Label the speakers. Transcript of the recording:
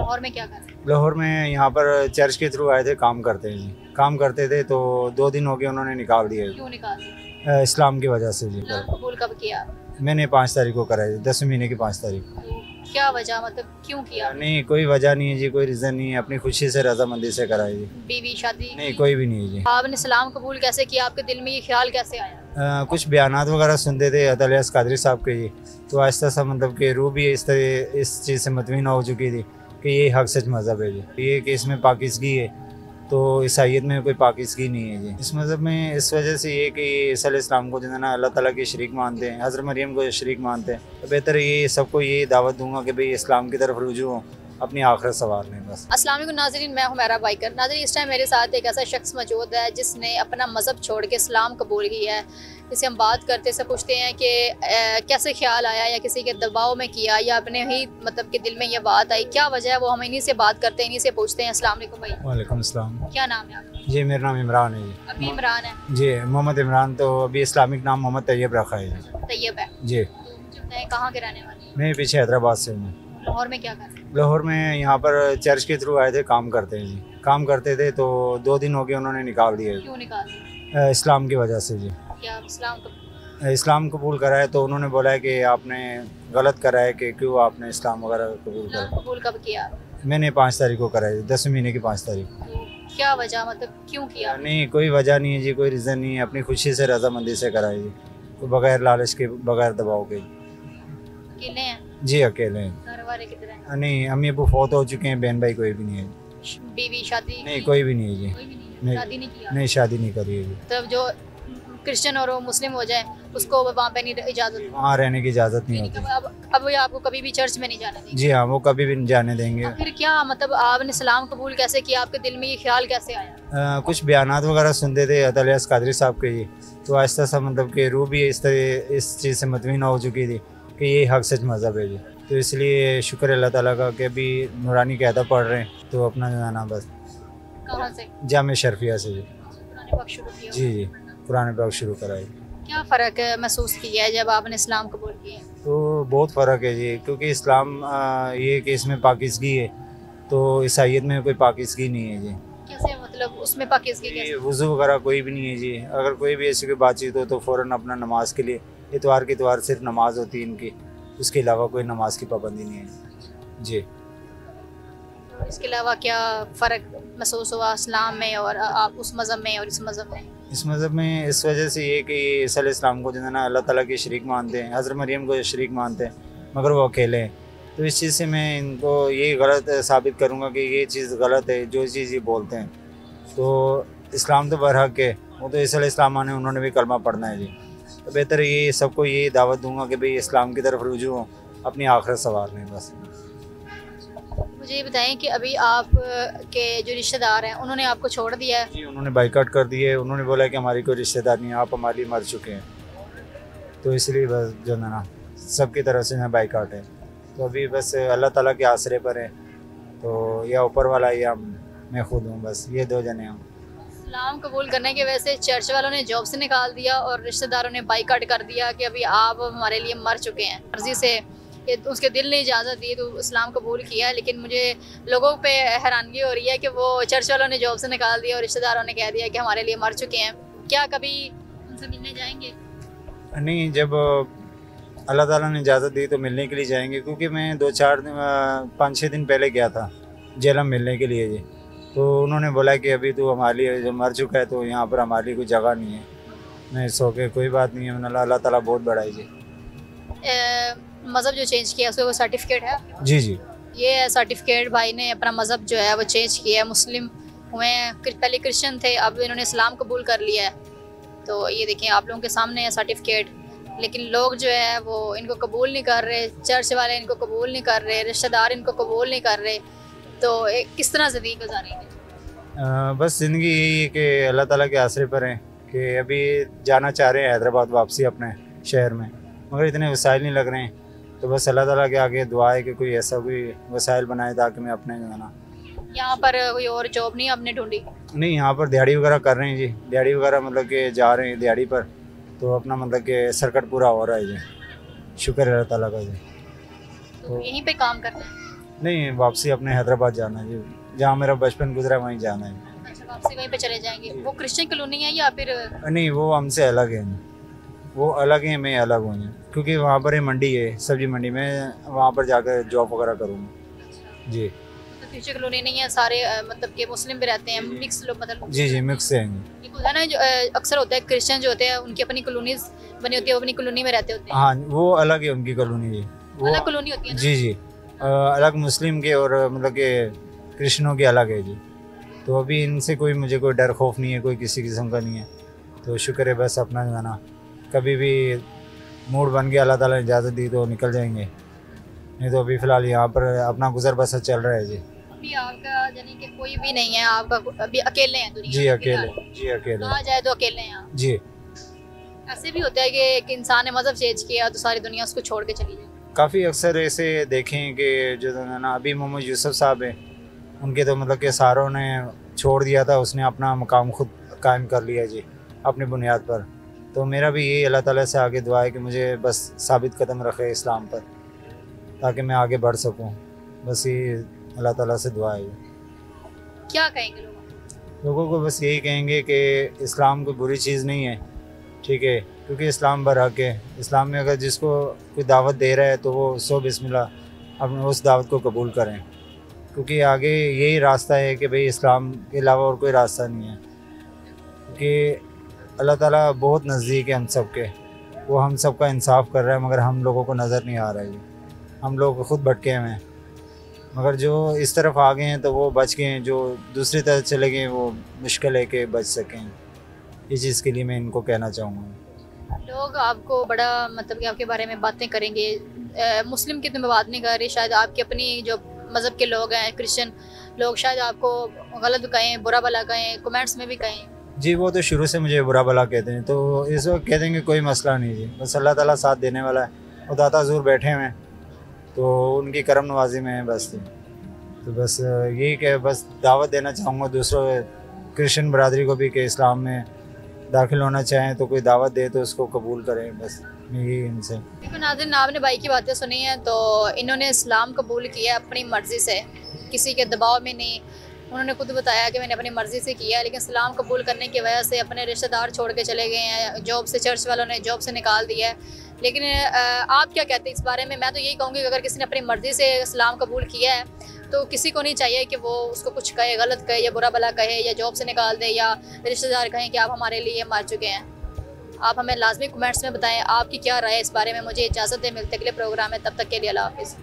Speaker 1: लाहौर में क्या कर रहे हैं?
Speaker 2: लाहौर में यहाँ पर चर्च के थ्रू आए थे, काम करते हैं जी। काम करते थे तो 2 दिन हो गए उन्होंने निकाल दिया
Speaker 1: क्यों निकाल दिया?
Speaker 2: इस्लाम की वजह से जी।
Speaker 1: इस्लाम कबूल कब किया?
Speaker 2: मैंने 5 तारीख को कराई, 10वें महीने की 5 तारीख।
Speaker 1: तो क्या वजह, मतलब क्यों किया?
Speaker 2: नहीं, कोई वजह नहीं है जी, कोई रीज़न नहीं है, अपनी खुशी से रजामंदी से कराई जी।
Speaker 1: बीवी शादी
Speaker 2: नहीं,
Speaker 1: की?
Speaker 2: कोई भी नहीं है जी।
Speaker 1: आपने इस्लाम कबूल कैसे किया? आपके दिल में ये ख्याल कैसे आया?
Speaker 2: कुछ बयानात वगैरह सुनते थे अतलियास कादरी साहब के जी, तो आहिस्ता सा मतलब कि रूह भी इस तरह इस चीज़ से मुतमिन हो चुकी थी कि ये हक सच मज़हब है जी। ये कि इसमें पाकिज़गी है, तो ईसाइयत में कोई पाकिज़गी नहीं है जी। इस मज़हब में इस वजह से ये कि ईसा अलैहिस्सलाम को जो है ना अल्लाह ताला के शरीक मानते हैं, हज़रत मरियम को शरीक मानते हैं, तो बेहतर ये सबको ये दावत दूंगा कि भाई इस्लाम की तरफ रुजू हो, अपनी आखिरत सवार लें बस।
Speaker 1: अस्सलाम वालेकुम नाज़रीन, मैं हुमैरा बाइकर। नाज़रीन, इस टाइम मेरे साथ एक ऐसा शख्स मौजूद है जिसने अपना मज़हब छोड़ के इस्लाम कबूल किया है। इससे हम बात करते से पूछते हैं कि कैसे ख्याल आया, या किसी के दबाव में किया, या अपने ही मतलब कि दिल में ये बात आई, क्या वजह है, वो हम इन्हीं से बात करते हैं, इन्हीं से पूछते हैं। अस्सलाम वालेकुम भाई।
Speaker 2: वालेकुम अस्सलाम।
Speaker 1: क्या नाम है आपका?
Speaker 2: जी, मेरा नाम इमरान है जी।
Speaker 1: अभी इमरान है?
Speaker 2: जी, मोहम्मद इमरान, तो अभी इस्लामिक नाम मोहम्मद तैयब रखा है जी।
Speaker 1: तैयब है?
Speaker 2: जी,
Speaker 1: तो मुझे बताएं, कहाँ के रहने वाले हैं?
Speaker 2: मैं पीछे हैदराबाद से हूँ।
Speaker 1: लाहौर में क्या कर रहे हैं?
Speaker 2: लाहौर में यहाँ पर चर्च के थ्रू आए थे, काम करते हैं जी। काम करते थे तो 2 दिन हो गए उन्होंने निकाल दिया
Speaker 1: क्यों निकाल दिया?
Speaker 2: इस्लाम की वजह से जी।
Speaker 1: क्या इस्लाम
Speaker 2: इस्लाम कबूल करा है तो उन्होंने बोला है कि आपने गलत करा है, कि क्यों आपने इस्लाम वगैरह कबूल करा।
Speaker 1: कबूल कब किया?
Speaker 2: मैंने 5 तारीख को कराई, 10वें महीने की 5 तारीख।
Speaker 1: तो क्या वजह, मतलब क्यों किया?
Speaker 2: नहीं, कोई वजह नहीं है जी, कोई रीज़न नहीं है, अपनी खुशी से रजामंदी से कराई जी, तो बगैर लालच के, बगैर दबाव के।
Speaker 1: अकेले हैं?
Speaker 2: जी, अकेले हैं।
Speaker 1: घर वाले किधर हैं?
Speaker 2: नहीं, अम्मी अबू फौत हो चुके हैं, बहन भाई कोई भी नहीं है।
Speaker 1: बीवी शादी
Speaker 2: नहीं,
Speaker 1: की?
Speaker 2: कोई भी नहीं है जी।
Speaker 1: कोई भी नहीं है?
Speaker 2: नहीं।
Speaker 1: शादी नहीं किया?
Speaker 2: नहीं, शादी नहीं करी है जी।
Speaker 1: तब जो क्रिश्चियन और वो मुस्लिम हो जाए उसको वहाँ पे नहीं इजाजत?
Speaker 2: वहाँ रहने की इजाज़त नहीं होती।
Speaker 1: अब वो आपको कभी भी चर्च में नहीं जाने देंगे?
Speaker 2: जी हाँ, वो कभी भी नहीं जाने देंगे।
Speaker 1: तो फिर क्या मतलब, आपने इस्लाम कबूल कैसे किया? आपके दिल में ये ख्याल कैसे आया?
Speaker 2: कुछ बयानात वगैरह सुनते थे अतलियास कादरी साहब के जी, तो आहिस्ता सा मतलब कि रूह भी इस तरह इस चीज़ से मुतमिन हो चुकी थी कि ये हक सच मज़हब है जी, तो इसलिए शुक्र अल्लाह ताला का कि अभी नूरानी कहता पढ़ रहे हैं, तो अपना जाना बस।
Speaker 1: कहाँ से?
Speaker 2: जाम शर्फिया से जी।
Speaker 1: पुराने वक्त शुरू किया?
Speaker 2: जी जी, पुराने पाक शुरू कराई।
Speaker 1: क्या फ़र्क महसूस किया है जब आपने इस्लाम कबूल किया?
Speaker 2: तो बहुत फ़र्क है जी, क्योंकि इस्लाम ये कि इसमें पाकिज़गी है, तो ईसाइयत में कोई पाकिज़गी नहीं है जी।
Speaker 1: कैसे, मतलब उसमें पाकिज़गी
Speaker 2: ये
Speaker 1: कैसे?
Speaker 2: वज़ू वगैरह कोई भी नहीं है जी। अगर कोई भी ऐसी कोई बातचीत हो तो फ़ौरन अपना नमाज के लिए, इतवार के इतवार सिर्फ नमाज होती है इनकी, उसके अलावा कोई नमाज की पाबंदी नहीं है जी।
Speaker 1: तो इसके अलावा क्या फ़र्क महसूस हुआ इस्लाम में और आप उस मज़हब में और इस मज़हब में?
Speaker 2: इस मज़हब में इस वजह से ये कि ईसा अलैहिस्सलाम को जो है ना अल्लाह ताला के शरीक मानते हैं, हज़रत मरियम को शरीक मानते हैं, मगर वो अकेले हैं। तो इस चीज़ से मैं इनको ये गलत साबित करूँगा कि ये चीज़ गलत है, जो चीज़ ये बोलते हैं। तो इस्लाम तो बरहक है, वो तो ईसा अलैहिस्सलाम ने उन्होंने भी कलमा पढ़ना है जी, तो बेहतर ये सबको ये दावत दूंगा कि भाई इस्लाम की तरफ रुजू हो, अपनी आखिरत सवार लें बस।
Speaker 1: मुझे ये बताएं कि अभी आप के जो रिश्तेदार हैं उन्होंने आपको छोड़ दिया है?
Speaker 2: जी, उन्होंने बाइकाट कर दिए, उन्होंने बोला कि हमारी कोई रिश्तेदार नहीं है, आप हमारे लिए मर चुके हैं, तो इसलिए बस जो है ना सबकी तरफ से ना बाइकाट है। तो अभी बस अल्लाह ताला के आसरे पर है, तो या ऊपर वाला या मैं खुद हूँ, बस ये 2 जने हम।
Speaker 1: इस्लाम कबूल करने की वजह से चर्च वालों ने जॉब से निकाल दिया और रिश्तेदारों ने बाइकाट कर दिया कि अभी आप हमारे लिए मर चुके हैं, मर्जी से उसके दिल ने इजाज़त दी तो इस्लाम कबूल किया। लेकिन मुझे लोगों पे हैरानगी हो रही है कि वो चर्च वालों ने जॉब से निकाल दिया और रिश्तेदारों ने कह दिया कि हमारे लिए मर चुके हैं। क्या कभी उनसे मिलने जाएंगे?
Speaker 2: नहीं, जब अल्लाह ताला ने इजाज़त दी तो मिलने के लिए जाएंगे, क्योंकि मैं 5-6 दिन पहले गया था जेलम मिलने के लिए जी, तो उन्होंने बोला कि अभी तो हमारे लिए जो मर चुका है तो यहाँ पर हमारे लिए कोई जगह नहीं है। मैं सो के कोई बात नहीं है, अल्लाह ताला बहुत बड़ा है जी।
Speaker 1: मज़हब जो चेंज किया उसका वो सर्टिफिकेट है?
Speaker 2: जी जी।
Speaker 1: ये सर्टिफिकेट भाई ने अपना मज़हब जो है वो चेंज किया है, मुस्लिम हुए हैं, पहले क्रिश्चियन थे, अब इन्होंने इस्लाम कबूल कर लिया है। तो ये देखें आप लोगों के सामने है सर्टिफिकेट, लेकिन लोग जो है वो इनको कबूल नहीं कर रहे, चर्च वाले इनको कबूल नहीं कर रहे, रिश्तेदार इनको कबूल नहीं कर रहे। तो किस तरह ज़िंदगी गुजारेंगे?
Speaker 2: बस ज़िंदगी यही है कि अल्लाह ताला के आसरे पर हैं, कि अभी जाना चाह रहे हैं हैदराबाद वापसी अपने शहर में, मगर इतने वसाइल नहीं लग रहे हैं, तो बस अल्लाह ताला के आगे दुआ है कि कोई ऐसा कोई वसाइल बनाए ताकि मैं अपने जाना।
Speaker 1: यहाँ पर कोई और जॉब नहीं आपने ढूंढी?
Speaker 2: नहीं, यहाँ पर दिहाड़ी वगैरह कर रहे हैं जी, दिहाड़ी वगैरह मतलब कि जा रहे हैं दिहाड़ी पर, तो अपना मतलब कि सर्कट पूरा हो रहा है जी, शुक्र है अल्लाह ताला का जी।
Speaker 1: तो यहीं पे काम करते हैं?
Speaker 2: नहीं, वापसी अपने हैदराबाद जाना है जी, जहाँ मेरा बचपन गुजरा वहीं जाना है।
Speaker 1: अच्छा, वापसी वहीं पे चले जाएंगे। वो क्रिश्चियन कॉलोनी है या फिर?
Speaker 2: नहीं, वो हमसे अलग है, वो अलग है, मैं अलग हूँ, क्योंकि वहाँ पर एक मंडी है, सब्जी मंडी में, वहाँ पर जाकर जॉब वगैरह करूँगा जी।
Speaker 1: मतलब क्रिश्चियन कॉलोनी नहीं है, सारे मतलब कि मुस्लिम भी रहते हैं, मिक्स लोग मतलब।
Speaker 2: जी जी, मिक्स हैं।
Speaker 1: एक होता है ना जो अक्सर होता है क्रिश्चियन जो होते हैं उनकी अपनी कॉलोनीज बनी होती है, वो अपनी कॉलोनी में रहते होते हैं।
Speaker 2: हाँ, वो अलग है उनकी कॉलोनी जी, वो
Speaker 1: अलग कॉलोनी होती है ना?
Speaker 2: जी जी, अलग मुस्लिम के और मतलब कि क्रिश्चियनों की अलग है जी। तो अभी इनसे मुझे कोई डर खौफ नहीं है, कोई किसी किस्म का नहीं है। तो शुक्र है, बस अपना गाना कभी भी मूड बन गया, अल्लाह ताला ने इजाज़त दी तो निकल जाएंगे, नहीं तो अभी फ़िलहाल यहाँ पर अपना गुजर बसर चल रहा है जी।
Speaker 1: अभी आपका यानी कि कोई भी नहीं है, आपका अभी अकेले हैं दुनिया
Speaker 2: जी
Speaker 1: में
Speaker 2: अकेले,
Speaker 1: फिलहाल?
Speaker 2: जी अकेले
Speaker 1: कहाँ जाए तो अकेले हैं आप।
Speaker 2: जी।
Speaker 1: ऐसे भी होता है कि एक इंसान ने मजहब चेंज किया तो सारी दुनिया उसको छोड़ के चली जाए।
Speaker 2: काफ़ी अक्सर ऐसे देखें कि जो है ना, अभी मोहम्मद यूसुफ साहब हैं, उनके तो मतलब कि सारों ने छोड़ दिया था, उसने अपना मकाम खुद कायम कर लिया जी, अपनी बुनियाद पर। तो मेरा भी यही अल्लाह ताला से आगे दुआ है कि मुझे बस साबित कदम रखे इस्लाम पर, ताकि मैं आगे बढ़ सकूं। बस ये अल्लाह ताला से दुआ है।
Speaker 1: क्या कहेंगे लोगों को?
Speaker 2: लोगों को बस यही कहेंगे कि इस्लाम कोई बुरी चीज़ नहीं है, ठीक है, क्योंकि इस्लाम बरहक है। इस्लाम में अगर जिसको कोई दावत दे रहा है तो वो सो बिस्मिल्लाह अपने उस दावत को कबूल करें, क्योंकि आगे यही रास्ता है कि भाई इस्लाम के अलावा और कोई रास्ता नहीं है। क्योंकि अल्लाह ताला बहुत नज़दीक है हम सब के, वो हम सब का इंसाफ कर रहा है, मगर हम लोगों को नज़र नहीं आ रहा है। हम लोग खुद भटके हुए हैं, मगर जो इस तरफ आ गए हैं तो वो बच गए हैं, जो दूसरी तरफ चले गए वो मुश्किल है कि बच सकें। इस चीज़ के लिए मैं इनको कहना चाहूँगा।
Speaker 1: लोग आपको बड़ा मतलब कि आपके बारे में बातें करेंगे, मुस्लिम की तो मैं बात नहीं कर रही, शायद आपके अपनी जो मज़हब के लोग हैं क्रिश्चियन लोग शायद आपको गलत कहें, बुरा भला कहें, कमेंट्स में भी कहें।
Speaker 2: जी, वो तो शुरू से मुझे बुरा भला कहते हैं, तो इस वक्त कह देंगे कोई मसला नहीं जी, बस अल्लाह ताला साथ देने वाला है। वो दाता हज़ूर बैठे हुए हैं तो उनकी करम नवाजी में है बस। तो बस यही कि बस दावत देना चाहूँगा दूसरों क्रिश्चियन बरादरी को भी कि इस्लाम में दाखिल होना चाहें तो कोई दावत दे तो उसको कबूल करें, बस यही इनसे।
Speaker 1: देखो नाज़रीन, आपने भाई की बातें सुनी हैं, तो इन्होंने इस्लाम कबूल किया अपनी मर्ज़ी से, किसी के दबाव में नहीं। उन्होंने खुद बताया कि मैंने अपनी मर्ज़ी से किया, लेकिन इस्लाम कबूल करने की वजह से अपने रिश्तेदार छोड़ के चले गए हैं, जॉब से चर्च वालों ने जॉब से निकाल दिया है। लेकिन आप क्या कहते हैं इस बारे में? मैं तो यही कहूँगी कि अगर किसी ने अपनी मर्ज़ी से इस्लाम कबूल किया है तो किसी को नहीं चाहिए कि वो उसको कुछ कहे, गलत कहे या बुरा भला कहे या जॉब से निकाल दे या रिश्तेदार कहें कि आप हमारे लिए मर चुके हैं। आप हमें लाजमी कमेंट्स में बताएं आपकी क्या राय है इस बारे में। मुझे इजाज़त दें, मिलते अगले प्रोग्राम में, तब तक के लिए अल्लाह हाफ़िज़।